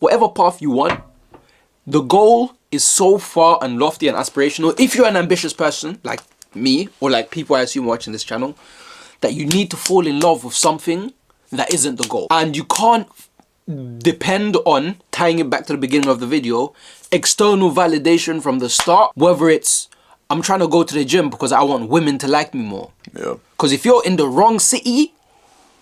whatever path you want, the goal is so far and lofty and aspirational. If you're an ambitious person like me, or like people I assume watching this channel, that you need to fall in love with something that isn't the goal. And you can't depend on, tying it back to the beginning of the video, external validation from the start. Whether it's, I'm trying to go to the gym because I want women to like me more. Yeah. Because if you're in the wrong city,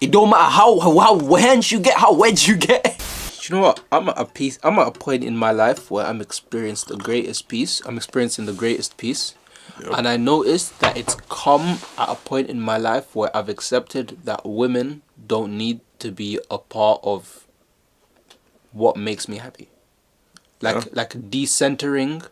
it don't matter how whench you get, how wedge you get. You know what? I'm at a point in my life where I'm experiencing the greatest peace. Yep. And I noticed that it's come at a point in my life where I've accepted that women don't need to be a part of what makes me happy. Like decentering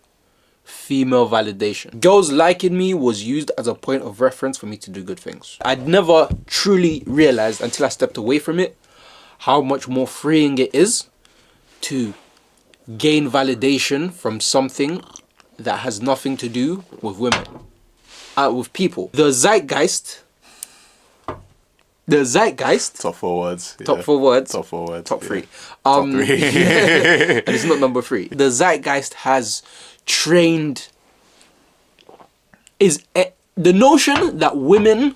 female validation. Girls liking me was used as a point of reference for me to do good things. I'd never truly realized until I stepped away from it how much more freeing it is to gain validation from something that has nothing to do with women, with people. The zeitgeist. Top 4 words. Top 4 words. Top 4 words. Top 3. Top 3. And it's not number 3. The zeitgeist has trained. The notion that women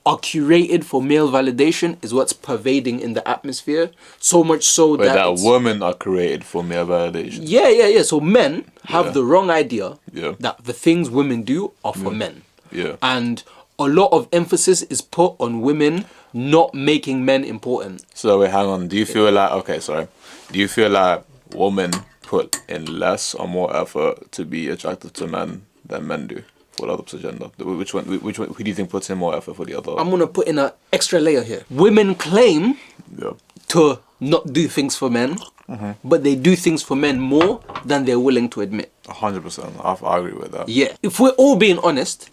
are curated for male validation is what's pervading in the atmosphere. So much so that women are created for male validation. Yeah. So men have the wrong idea that the things women do are for men. Yeah. And a lot of emphasis is put on women not making men important. So wait, hang on. Do you feel like women put in less or more effort to be attractive to men than men do? For the opposite gender, which one? Who do you think puts in more effort for the other? I'm gonna put in an extra layer here. Women claim to not do things for men, but they do things for men more than they're willing to admit. 100%. I agree with that. Yeah. If we're all being honest,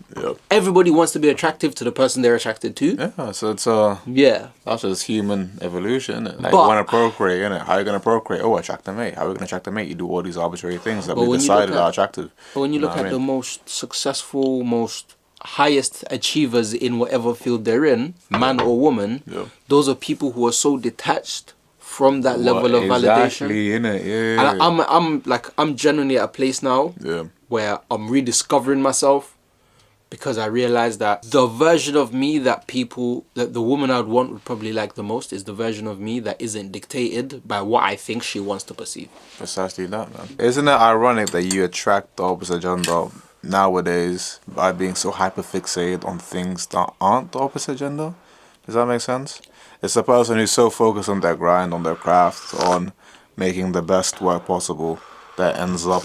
everybody wants to be attractive to the person they're attracted to. Yeah. So it's that's just human evolution. Like you want to procreate, innit? How are you gonna procreate? Oh, attract a mate. How are we gonna attract a mate? You do all these arbitrary things that we decided are attractive. But when you look at the most successful, most highest achievers in whatever field they're in, man or woman, those are people who are so detached from that level of validation. Innit? And I'm genuinely at a place now where I'm rediscovering myself, because I realized that the version of me that the woman I'd want would probably like the most is the version of me that isn't dictated by what I think she wants to perceive. Precisely that, man. Isn't it ironic that you attract the opposite gender nowadays by being so hyperfixated on things that aren't the opposite gender? Does that make sense? It's a person who's so focused on their grind, on their craft, on making the best work possible that ends up,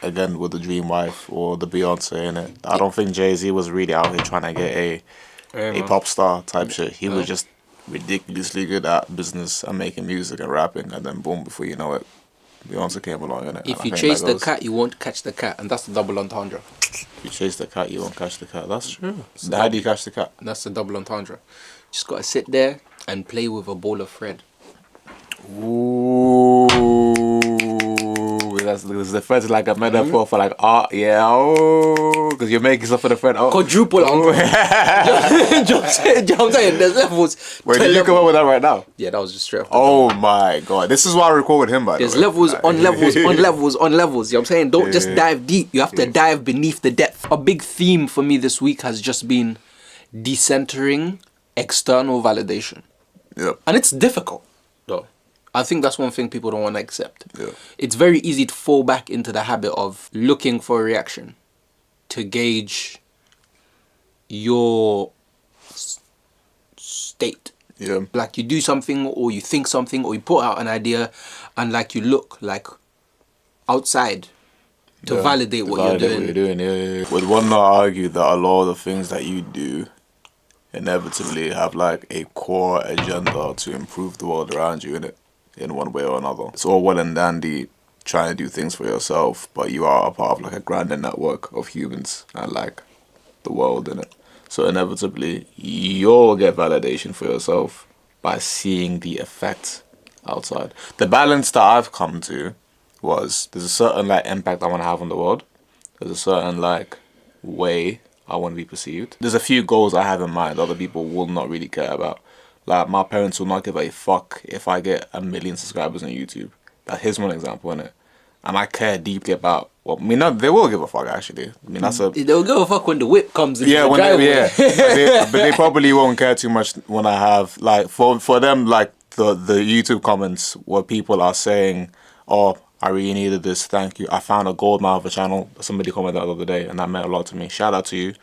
again, with the dream wife or the Beyonce in it. I don't think Jay-Z was really out here trying to get a pop star type shit. He was just ridiculously good at business and making music and rapping, and then boom, before you know it, Beyonce came along in it. If you chase the cat, you won't catch the cat, and that's the double entendre. If you chase the cat, you won't catch the cat. That's true. How do you catch the cat? That's the double entendre. Just gotta sit there and play with a ball of thread. Ooh, that's the thread's like a metaphor for like art, because you're making stuff for the thread. Quadruple entendre. I'm saying there's levels. Wait, did you come up with that right now? Yeah, that was just straight off. Oh my god, this is why I record with him, by the way. There's levels on levels on levels on levels. You know what I'm saying? Don't just dive deep. You have to dive beneath the depth. A big theme for me this week has just been decentering external validation. Yep. And it's difficult, though. I think that's one thing people don't want to accept. Yeah. It's very easy to fall back into the habit of looking for a reaction to gauge your state. Yeah. Like you do something, or you think something, or you put out an idea, and like you look like outside to validate what you're doing. Yeah. Would one not argue that a lot of the things that you do inevitably have like a core agenda to improve the world around you in one way or another? It's all well and dandy trying to do things for yourself, but you are a part of like a grander network of humans and like the world in it. So inevitably you'll get validation for yourself by seeing the effect outside. The balance that I've come to was there's a certain like impact I want to have on the world. There's a certain like way I want to be perceived. There's a few goals I have in mind other people will not really care about. Like my parents will not give a fuck if I get 1 million subscribers on YouTube. Here's one example, innit? And I care deeply about. Well, I mean, no, they will give a fuck. Actually, I mean, that's a. They'll give a fuck when the whip comes in. Yeah, the when driveway. but they probably won't care too much when I have like for them like the YouTube comments where people are saying, "Oh, I really needed this. Thank you. I found a gold mine of a channel." Somebody commented the other day, and that meant a lot to me. Shout out to you.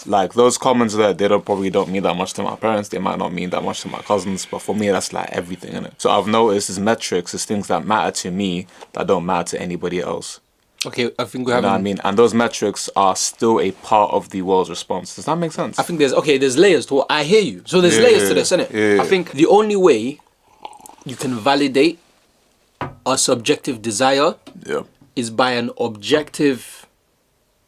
Like those comments there, they probably don't mean that much to my parents. They might not mean that much to my cousins, but for me, that's like everything in it. So I've noticed is metrics, is things that matter to me that don't matter to anybody else. Okay, I think we You have. know what I mean? And those metrics are still a part of the world's response. Does that make sense? I think there's layers to what I hear you. So there's layers to this, isn't it? Yeah. I think the only way you can validate a subjective desire is by an objective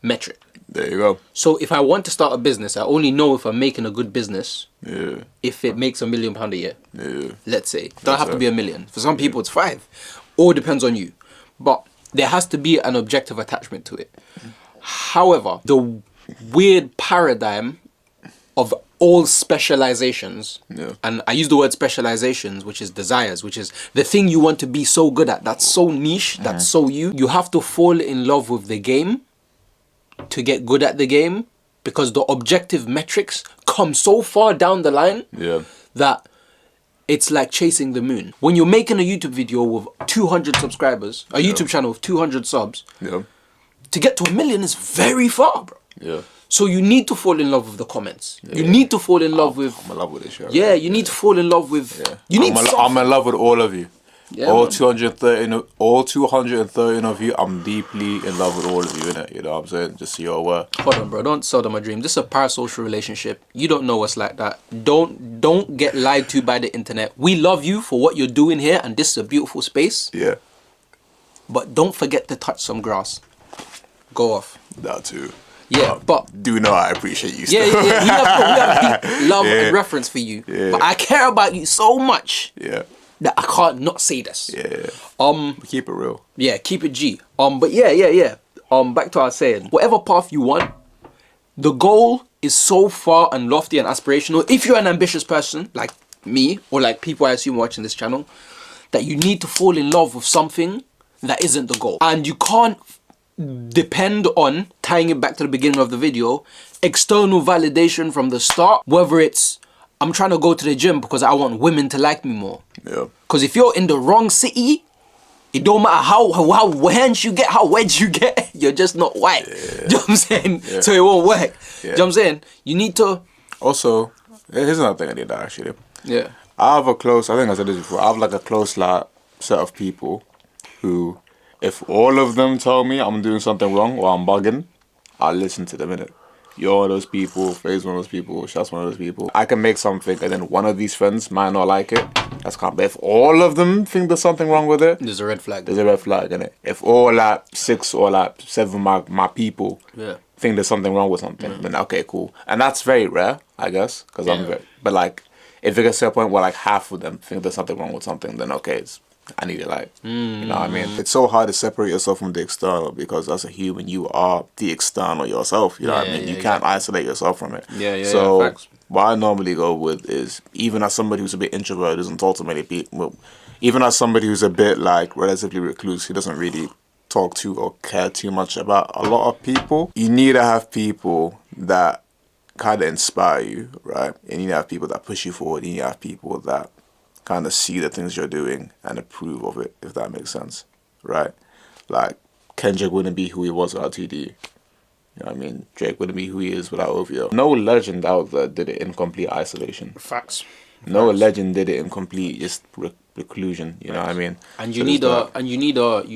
metric. There you go. So if I want to start a business, I only know if I'm making a good business Yeah. if it makes £1 million a year. Yeah. Let's say. Don't have to be 1 million. For some people it's 5. All depends on you. But there has to be an objective attachment to it. However, the weird paradigm of all specializations, and I use the word specializations, which is desires, which is the thing you want to be so good at, that's so niche, that's so you have to fall in love with the game to get good at the game, because the objective metrics come so far down the line that it's like chasing the moon. When you're making a YouTube video with 200 subscribers, a YouTube channel with 200 subs, to get to 1 million is very far, bro. So you need to fall in love with the comments. You need to fall in love with. I'm in love with this show. Yeah, you need to fall in love with. You need. I'm in love with all of you. Yeah, all man. 213 of you. I'm deeply in love with all of you, innit? You know what I'm saying? Just so you're aware. Hold on, bro. Don't sell them a dream. This is a parasocial relationship. You don't know what's like that. Don't get lied to by the internet. We love you for what you're doing here, and this is a beautiful space. Yeah. But don't forget to touch some grass. Go off. That too. Yeah, but do know I appreciate you. Yeah. We have deep love and reference for you. Yeah. But I care about you so much. Yeah. That I can't not say this. Yeah. Keep it real. Yeah, keep it G. But yeah. Back to what I was saying. Whatever path you want, the goal is so far and lofty and aspirational. If you're an ambitious person like me, or like people I assume watching this channel, that you need to fall in love with something that isn't the goal. And you can't depend on, tying it back to the beginning of the video, external validation from the start, whether it's I'm trying to go to the gym because I want women to like me more. Yeah. Because if you're in the wrong city, it don't matter how hench you get, how wedge you get, you're just not white. Yeah. You know what I'm saying? Yeah. So it won't work. Yeah. You know what I'm saying? You need to... Also, here's another thing I did actually. Yeah. I think I said this before, I have like a close like set of people who, if all of them tell me I'm doing something wrong or I'm bugging, I'll listen to them, innit? You're one of those people, Faye's one of those people, Shad's one of those people. I can make something and then one of these friends might not like it. That's can't be. If all of them think there's something wrong with it, There's a red flag. there's a red flag, innit? If all like 6 or like 7 of my people think there's something wrong with something, then okay, cool. And that's very rare, I guess, because I'm very, but like, if it gets to a point where like half of them think there's something wrong with something, then okay, I need it, like, you know what I mean? It's so hard to separate yourself from the external because as a human, you are the external yourself, you know what I mean? You can't isolate yourself from it. So facts. what I normally go with is, even as somebody who's a bit introverted, doesn't talk to many people, even as somebody who's a bit like relatively recluse, who doesn't really talk to or care too much about a lot of people, you need to have people that kind of inspire you, right? And you need to have people that push you forward. You need to have people that kind of see the things you're doing and approve of it, if that makes sense, right? Like, Kendrick wouldn't be who he was without TD. You know what I mean? Drake wouldn't be who he is without OVO. No legend out there did it in complete isolation. Facts. No legend did it in complete just reclusion. You know what I mean? And So you there's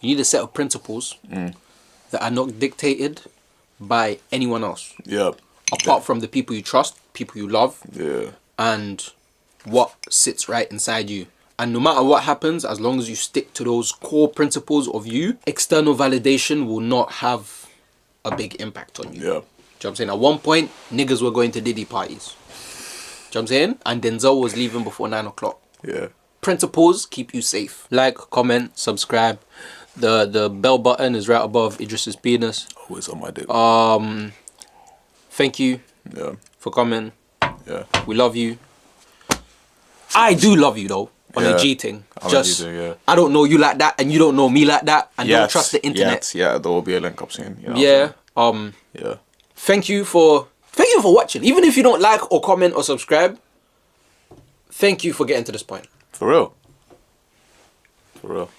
need a set of principles that are not dictated by anyone else. Yeah. Apart from the people you trust, people you love, Yeah. and what sits right inside you. And no matter what happens, as long as you stick to those core principles of you, external validation will not have a big impact on you. Yeah. Do you know what I'm saying? At one point, niggas were going to Diddy parties. Do you know what I'm saying? And Denzel was leaving before 9 o'clock. Yeah. Principles keep you safe. Like, comment, subscribe. The bell button is right above Idris's penis. Always on my dick. Thank you Yeah. for coming. Yeah. We love you. I do love you though. on a G thing. On a Just G thing, yeah. I don't know you like that, and you don't know me like that, and don't trust the internet. Yeah, there will be a link up soon. You know Yeah. Yeah. Thank you for watching. Even if you don't like or comment or subscribe, thank you for getting to this point. For real. For real.